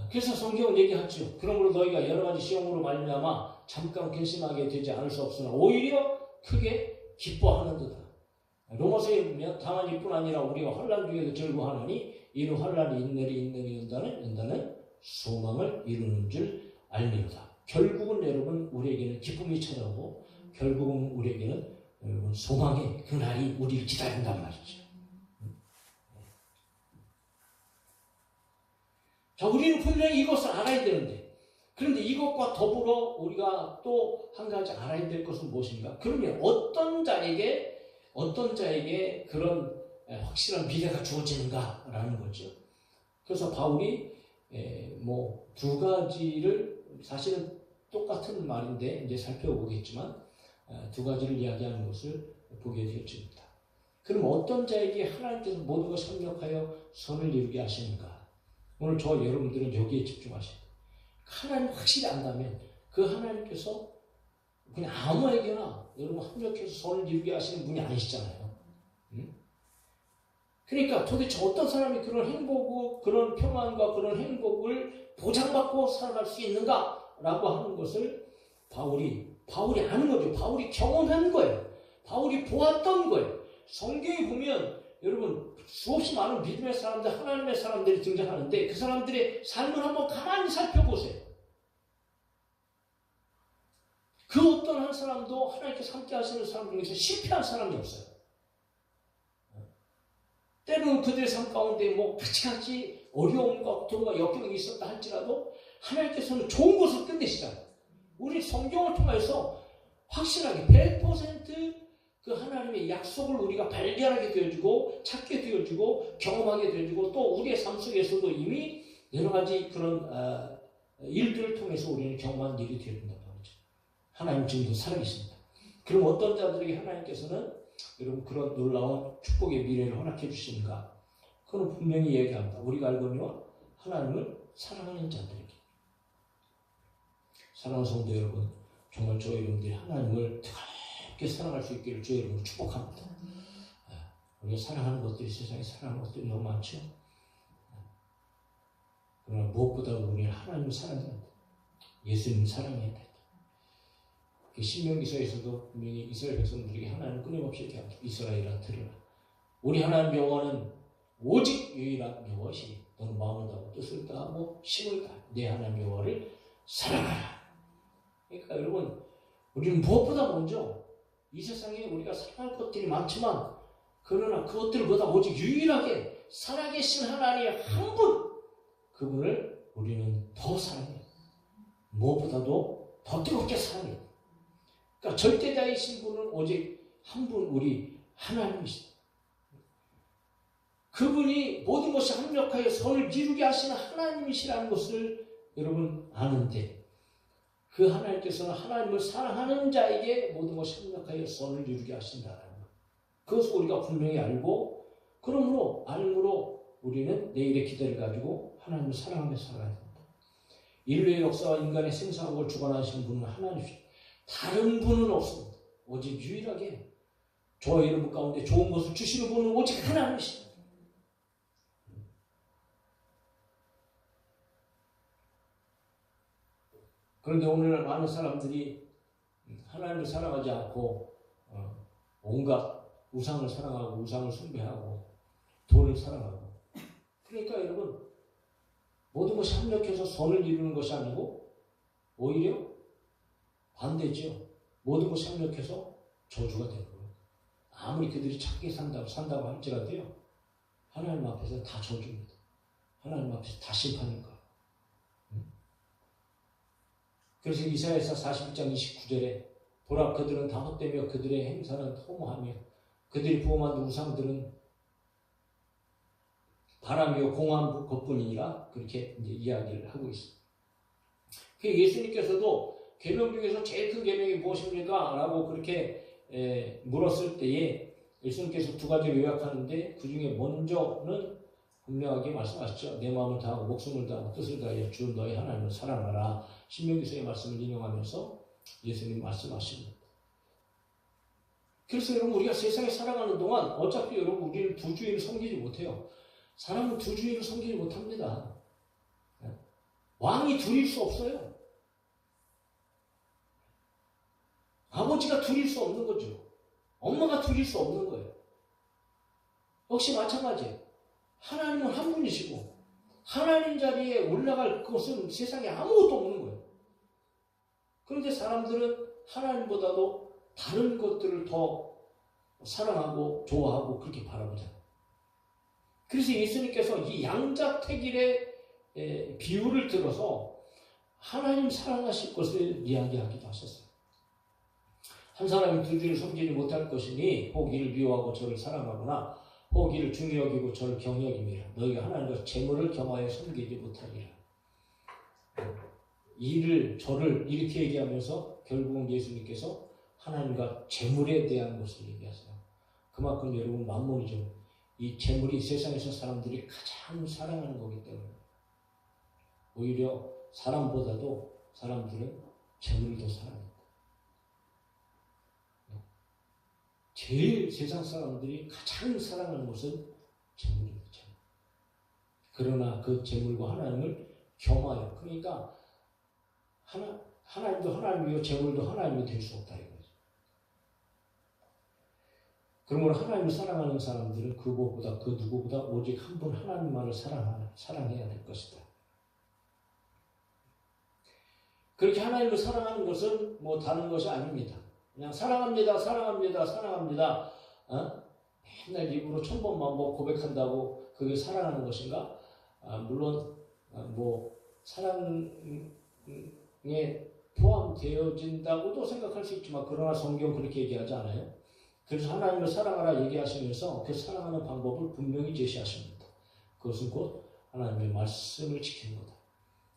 그래서 성경은 얘기하죠. 그러므로 너희가 여러 가지 시험으로 말미암아 잠깐 근심하게 되지 않을 수 없으나 오히려 크게 기뻐하는도다. 로마서에 보면 다만 이뿐 아니라 우리가 환난 중에도 즐거워하나니 이는 환난이 인내리 연다는 소망을 이루는 줄 알미로다. 결국은 여러분 우리에게는 기쁨이 찾아오고 결국은 우리에게는 여러분 소망의 그날이 우리를 기다린단 말이죠. 자, 우리는 분명히 이것을 알아야 되는데, 그런데 이것과 더불어 우리가 또 한 가지 알아야 될 것은 무엇인가? 그러면 어떤 자에게 그런 확실한 미래가 주어지는가라는 거죠. 그래서 바울이 뭐 두 가지를 사실은 똑같은 말인데 이제 살펴보겠지만 두 가지를 이야기하는 것을 보게 되었습니다. 그럼 어떤 자에게 하나님께서 모든 것을 협력하여 선을 이루게 하시는가? 오늘 저 여러분들은 여기에 집중하셔야 돼요. 하나님 확실히 안다면 그 하나님께서 그냥 아무에게나 여러분 합력해서 선을 이루게 하시는 분이 아니시잖아요. 그러니까 도대체 어떤 사람이 그런 행복과 그런 평안과 그런 행복을 보장받고 살아갈 수 있는가라고 하는 것을 바울이 아는 거죠. 바울이 경험한 거예요. 바울이 보았던 거예요. 성경에 보면 여러분 수없이 많은 믿음의 사람들, 하나님의 사람들이 등장하는데 그 사람들의 삶을 한번 가만히 살펴보세요. 그 어떤 한 사람도 하나님께서 함께 하시는 사람 중에서 실패한 사람이 없어요. 때로는 그들의 삶 가운데 뭐 같이 어려움과 고통과 역경이 있었다 할지라도 하나님께서는 좋은 것을 끝내시잖아요. 우리 성경을 통해서 확실하게 100% 그 하나님의 약속을 우리가 발견하게 되어주고 찾게 되어주고 경험하게 되어주고 또 우리의 삶 속에서도 이미 여러 가지 그런 일들을 통해서 우리는 경험한 일이 되어준단 말이죠. 하나님 지금도 살아계십니다. 그럼 어떤 자들에게 하나님께서는 여러분 그런 놀라운 축복의 미래를 허락해 주시는가? 그건 분명히 얘기합니다. 우리가 알거니와 하나님을 사랑하는 자들에게. 사랑하는 성도 여러분, 정말 저 여러분들이 하나님을 뜨겁게 사랑할 수 있기를 저 여러분을 축복합니다. 우리가 사랑하는 것들이 세상에 사랑하는 것들이 너무 많죠. 그러나 무엇보다 우리는 하나님을 사랑해야 된다. 예수님을 사랑해야 된다. 신명기서에서도 분명히 이스라엘 백성들에게 하나님은 끊임없이 이렇게 합니다. 이스라엘아 들으라. 우리 하나님 여호와는 오직 유일한 여호와시니 너는 마음을 다하고 뜻을 다하고 힘을 다하고 내 하나님 여호와를 사랑하라. 그러니까 여러분 우리는 무엇보다 먼저 이 세상에 우리가 사랑할 것들이 많지만 그러나 그것들보다 오직 유일하게 살아계신 하나님 한 분, 그분을 우리는 더 사랑해요. 무엇보다도 더 뜨겁게 사랑해요. 그러니까 절대자이신 분은 오직 한 분, 우리 하나님이십니다. 그분이 모든 것이 합력하여 선을 이루게 하시는 하나님이시라는 것을 여러분 아는데 그 하나님께서는 하나님을 사랑하는 자에게 모든 것이 합력하여 선을 이루게 하신다는 것. 그것을 우리가 분명히 알고 그러므로 알므로 우리는 내일의 기대를 가지고 하나님을 사랑하며 살아야 됩니다. 인류의 역사와 인간의 생사학을 주관하시는 분은 하나님이십니다. 다른 분은 없습니다. 오직 유일하게 저 여러분 가운데 좋은 것을 주시는 분은 오직 하나님이십니다. 그런데 오늘 많은 사람들이 하나님을 사랑하지 않고 온갖 우상을 사랑하고 우상을 숭배하고 돈을 사랑하고 그러니까 여러분 모든 것이 합력해서 선을 이루는 것이 아니고 오히려 반대죠. 모든 것이 협력해서 저주가 되는 거예요. 아무리 그들이 착하게 산다고 할지라도요. 하나님 앞에서 다 저주입니다. 하나님 앞에서 다 심판인 거예요. 그래서 이사야서 41장 29절에 보라 그들은 다 헛되며 그들의 행사는 허무하며 그들이 부어만든 우상들은 바람이요 공한 것뿐이니라 그렇게 이제 이야기를 하고 있습니다. 예수님께서도 계명 중에서 제일 큰 계명이 무엇입니까? 라고 그렇게 물었을 때에 예수님께서 두 가지를 요약하는데 그 중에 먼저는 분명하게 말씀하시죠. 내 마음을 다하고 목숨을 다하고 뜻을 다하여 주 너의 하나님을 사랑하라. 신명기서의 말씀을 인용하면서 예수님 말씀하십니다. 그래서 여러분 우리가 세상에 살아가는 동안 어차피 여러분 우리는 두 주인을 섬기지 못해요. 사람은 두 주인을 섬기지 못합니다. 왕이 둘일 수 없어요. 아버지가 둘일 수 없는 거죠. 엄마가 둘일 수 없는 거예요. 역시 마찬가지예요. 하나님은 한 분이시고 하나님 자리에 올라갈 것은 세상에 아무것도 없는 거예요. 그런데 사람들은 하나님보다도 다른 것들을 더 사랑하고 좋아하고 그렇게 바라보잖아요. 그래서 예수님께서 이 양자택일의 비유를 들어서 하나님 사랑하실 것을 이야기하기도 하셨어요. 한 사람이 두 주를 섬기지 못할 것이니 혹 이를 미워하고 저를 사랑하거나 혹 이를 중히 여기고 저를 경히 여김이라. 너희가 하나님과 재물을 겸하여 섬기지 못하리라. 이를 저를 이렇게 얘기하면서 결국은 예수님께서 하나님과 재물에 대한 것을 얘기하세요. 그만큼 여러분 만몬이죠. 이 재물이 세상에서 사람들이 가장 사랑하는 거기 때문에 오히려 사람보다도 사람들은 재물을 더 사랑합니다. 제일 세상 사람들이 가장 사랑하는 것은 재물입니다. 그러나 그 재물과 하나님을 겸하여, 그러니까 하나님도 하나님이요 재물도 하나님이 될 수 없다 이거죠. 그러므로 하나님을 사랑하는 사람들은 그것보다 그 누구보다 오직 한 분 하나님만을 사랑해야 될 것이다. 그렇게 하나님을 사랑하는 것은 뭐 다른 것이 아닙니다. 그냥 사랑합니다, 사랑합니다, 사랑합니다. 맨날 입으로 1000번만 뭐 고백한다고 그게 사랑하는 것인가? 물론 뭐 사랑에 포함되어진다고도 생각할 수 있지만 그러나 성경 그렇게 얘기하지 않아요. 그래서 하나님을 사랑하라 얘기하시면서 그 사랑하는 방법을 분명히 제시하십니다. 그것은 곧 하나님의 말씀을 지키는 거다.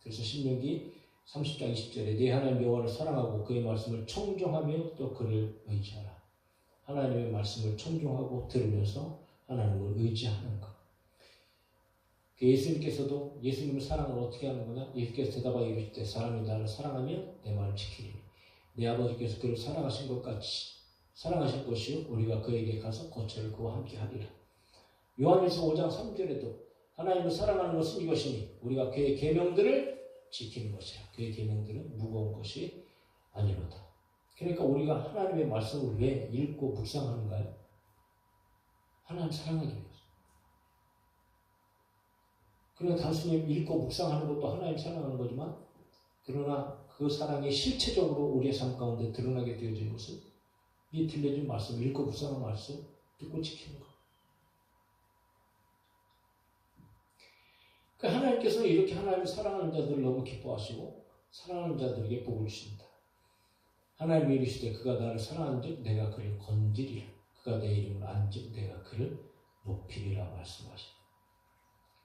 그래서 신명기 30장 20절에 네 하나님 여호와를 사랑하고 그의 말씀을 청종하며 또 그를 의지하라. 하나님의 말씀을 청종하고 들으면서 하나님을 의지하는 것. 예수님께서도 예수님의 사랑을 어떻게 하는 거냐? 예수께서 대답하여 이르시되 사람이 나를 사랑하면 내 말을 지키리니 내 아버지께서 그를 사랑하신 것 같이 사랑하실 것이요 우리가 그에게 가서 거처를 그와 함께 하리라. 요한일서 5장 3절에도 하나님을 사랑하는 것은 이것이니 우리가 그의 계명들을 지키는 것이라. 그의 계명들은 무거운 것이 아니로다. 그러니까 우리가 하나님의 말씀을 왜 읽고 묵상하는가요? 하나님 사랑하기 위해서. 그러니까 단순히 읽고 묵상하는 것도 하나님 사랑하는 거지만 그러나 그 사랑이 실체적으로 우리의 삶 가운데 드러나게 되어진 것은 이 들려진 말씀, 읽고 묵상한 말씀 듣고 지키는 것. 그러니까 하나님께서 이렇게 하나님을 사랑하는 자들을 너무 기뻐하시고 사랑하는 자들에게 복을 주신다. 하나님이 이르시되 그가 나를 사랑한즉 내가 그를 건지리라. 그가 내 이름을 안즉 내가 그를 높이리라 말씀하시다.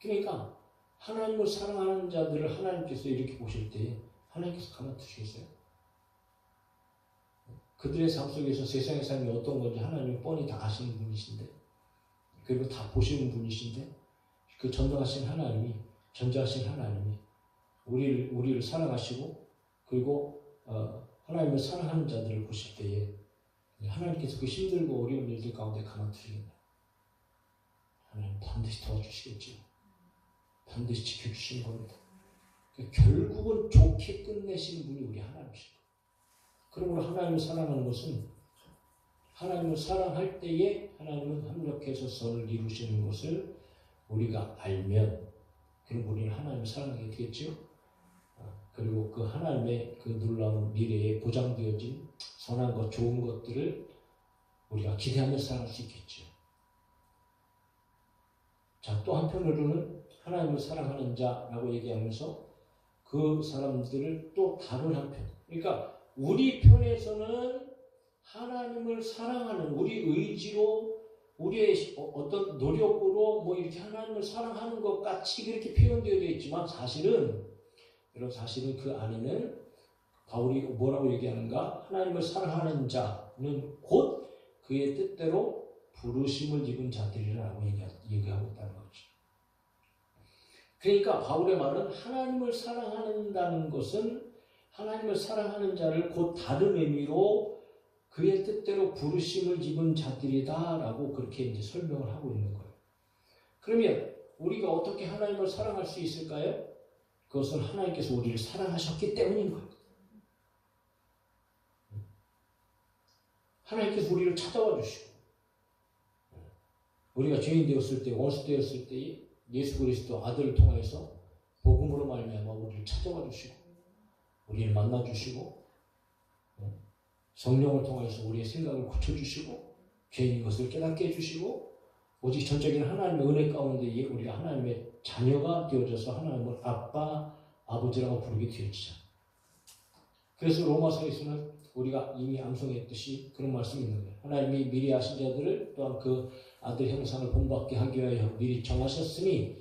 그러니까 하나님을 사랑하는 자들을 하나님께서 이렇게 보실 때 하나님께서 가만두시겠어요? 그들의 삶 속에서 세상의 삶이 어떤 건지 하나님이 뻔히 다 아시는 분이신데 그리고 다 보시는 분이신데 그 전능하신 하나님이 전지하신 하나님이 우리를 사랑하시고 그리고 하나님을 사랑하는 자들을 보실 때에 하나님께서 그 힘들고 어려운 일들 가운데 가만두시겠나? 하나님 반드시 도와주시겠지요. 반드시 지켜주시는 겁니다. 결국은 좋게 끝내시는 분이 우리 하나님이시고 그러므로 하나님을 사랑하는 것은 하나님을 사랑할 때에 하나님은 합력해서 선을 이루시는 것을 우리가 알면 그럼 우리는 하나님을 사랑하게 되겠죠. 그리고 그 하나님의 그 놀라운 미래에 보장되어진 선한 것, 좋은 것들을 우리가 기대하며 살아갈 수 있겠죠. 자, 또 한편으로는 하나님을 사랑하는 자라고 얘기하면서 그 사람들을 또 다른 한편, 그러니까 우리 편에서는 하나님을 사랑하는 우리 의지로 우리의 어떤 노력으로 뭐 이렇게 하나님을 사랑하는 것 같이 그렇게 표현되어 있지만 사실은 여러분 사실은 그 안에는 바울이 뭐라고 얘기하는가? 하나님을 사랑하는 자는 곧 그의 뜻대로 부르심을 입은 자들이라고 얘기하고 있다는 거죠. 그러니까 바울의 말은 하나님을 사랑한다는 것은 하나님을 사랑하는 자를 곧 다른 의미로 그의 뜻대로 부르심을 입은 자들이다라고 그렇게 이제 설명을 하고 있는 거예요. 그러면 우리가 어떻게 하나님을 사랑할 수 있을까요? 그것은 하나님께서 우리를 사랑하셨기 때문인 거예요. 하나님께서 우리를 찾아와 주시고 우리가 죄인 되었을 때, 원수 되었을 때 예수 그리스도 아들을 통해서 복음으로 말미암아 우리를 찾아와 주시고 우리를 만나 주시고 성령을 통해서 우리의 생각을 고쳐주시고 죄인인 것을 깨닫게 해주시고 오직 전적인 하나님의 은혜 가운데 우리가 하나님의 자녀가 되어져서 하나님을 아빠, 아버지라고 부르게 되어지자. 그래서 로마서에서는 우리가 이미 암송했듯이 그런 말씀이 있는 거예요. 하나님이 미리 아신 자들을 또한 그 아들 형상을 본받게 하기 위하여 미리 정하셨으니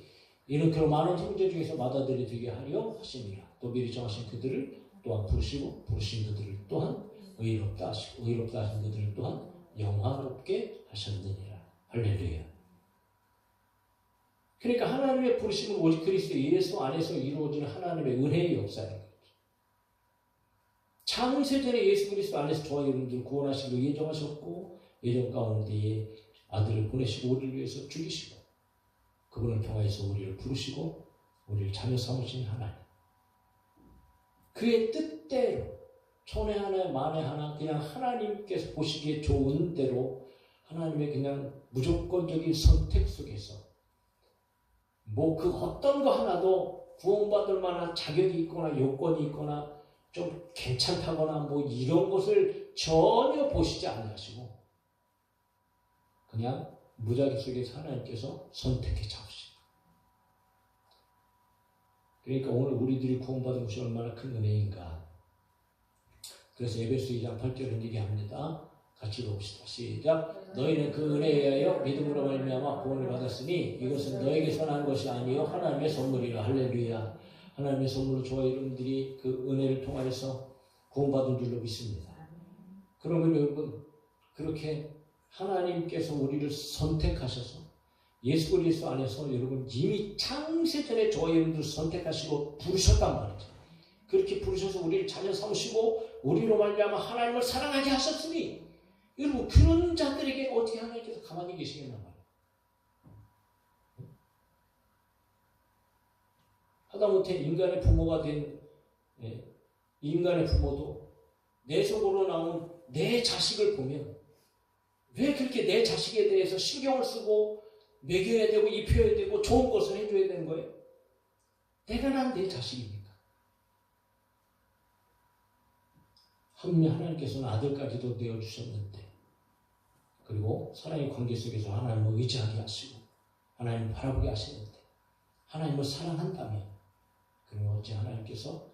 이는 그런 많은 형제 중에서 맏아들이 되게 하려 하심이라. 또 미리 정하신 그들을 또한 부르시고 부르신 그들을 또한 의롭다 하시고 의롭다 하신 그들을 또한 영화롭게 하셨느니라. 할렐루야. 그러니까 하나님의 부르심은 오직 그리스도 예수 안에서 이루어지는 하나님의 은혜의 역사인 거죠. 창세전에 예수 그리스도 안에서 저와 여러분들 구원하시고 예정하셨고 예정 가운데에 아들을 보내시고 우리를 위해서 죽이시고 그분을 통해서 우리를 부르시고 우리를 자녀 삼으신 하나님. 그의 뜻대로 천에 하나 만에 하나 그냥 하나님께서 보시기에 좋은 대로 하나님의 그냥 무조건적인 선택 속에서 뭐 그 어떤 거 하나도 구원받을 만한 자격이 있거나 요건이 있거나 좀 괜찮다거나 뭐 이런 것을 전혀 보시지 않으시고 그냥 무작위 속에서 하나님께서 선택해 잡으시고 그러니까 오늘 우리들이 구원받은 것이 얼마나 큰 은혜인가. 그래서 에베소 2장 8절은 얘기합니다. 같이 읽어봅시다. 시작. 너희는 그 은혜에 의하여 믿음으로 말미암아 구원을 받았으니 이것은 너에게서 난 것이 아니요 하나님의 선물이라. 할렐루야. 하나님의 선물로 저와 여러분들이 그 은혜를 통하여서 구원받은 줄로 믿습니다. 그러면 여러분 그렇게 하나님께서 우리를 선택하셔서 예수 그리스도 안에서 여러분 이미 창세전에 저와 여러분들을 선택하시고 부르셨단 말이죠. 그렇게 부르셔서 우리를 자녀 삼으시고 우리로 말미암아 하나님을 사랑하게 하셨으니 여러분 그런 자들에게 어떻게 하나님께서 가만히 계시겠나 말이에요. 하다못해 인간의 부모가 된 인간의 부모도 내 속으로 나온 내 자식을 보면 왜 그렇게 내 자식에 대해서 신경을 쓰고 먹여야 되고 입혀야 되고 좋은 것을 해줘야 되는 거예요? 내가 난 내 자식이니까. 하나님께서는 아들까지도 내어주셨는데 그리고 사랑의 관계 속에서 하나님을 의지하게 하시고 하나님을 바라보게 하시는데 하나님을 사랑한다면 그러면 어찌 하나님께서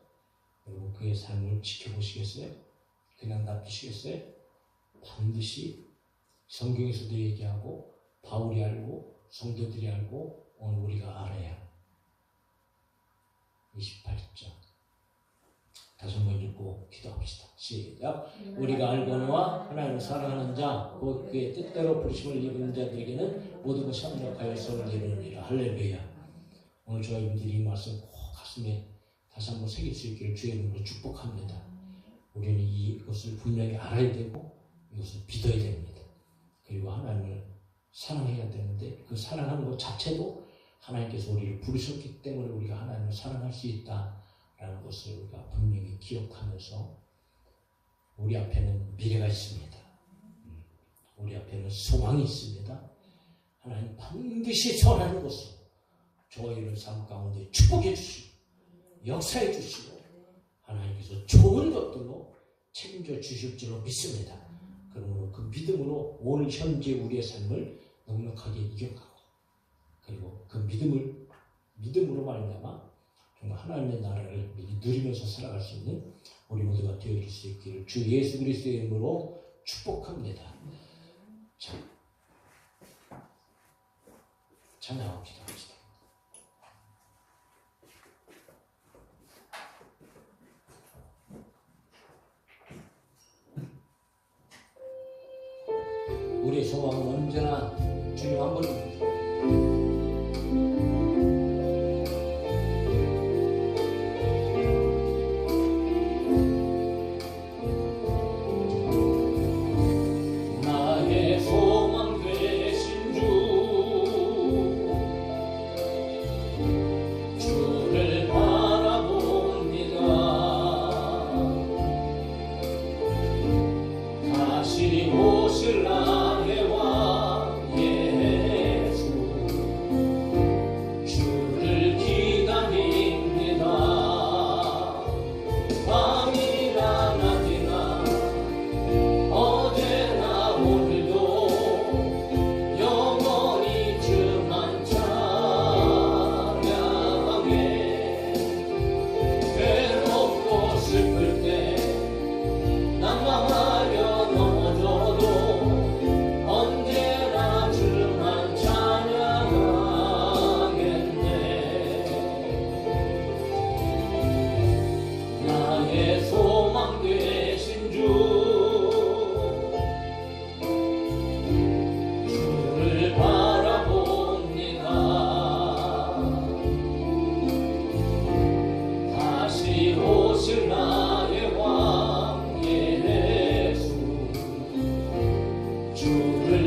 여러분 그의 삶을 지켜보시겠어요? 그냥 놔두시겠어요? 반드시 성경에서도 얘기하고 바울이 알고 성도들이 알고 오늘 우리가 알아야 28절 다시 한번 읽고 기도합시다. 시작. 우리가 알거니와 하나님을 사랑하는 자 곧 그의 뜻대로 부르심을 입은 자들에게는 모든 것이 합력하여 선을 이루느니라. 할렐루야. 오늘 저희 분들이 이 말씀 꼭 가슴에 다시 한번 새길 수 있기를 주의 이름으로 축복합니다. 우리는 이것을 분명히 알아야 되고 이것을 믿어야 됩니다. 그리고 하나님을 사랑해야 되는데 그 사랑하는 것 자체도 하나님께서 우리를 부르셨기 때문에 우리가 하나님을 사랑할 수 있다라는 것을 우리가 분명히 기억하면서 우리 앞에는 미래가 있습니다. 우리 앞에는 소망이 있습니다. 하나님 반드시 선하는 것으로 저와 이런 삶 가운데 축복해 주시고 역사해 주시고 하나님께서 좋은 것들로 책임져 주실 줄로 믿습니다. 그러므로 그 믿음으로 오늘 현재 우리의 삶을 넉넉하게 이겨가고 그리고 그 믿음으로 말미암아 정말 하나님의 나라를 미리 누리면서 살아갈 수 있는 우리 모두가 되어질 수 있기를 주 예수 그리스도의 이름으로 축복합니다. 찬양하고 기도합시다. 우리의 소망은 언제나 주님 한 분입니다. 나의 소망 되신 주를 바라봅니다. 다시 오실 나의 왕 예수 주를 기다립니다. 밤이나 낮이나 어제나 오늘도 영원히 주만 찬양하게. 괴롭고 슬플 때 난감하여 넘어져도 언제나 주만 찬양하겠네. 나의 소망 되신 주를 바라봅니다. 다시 오실 나의 왕 예수 주를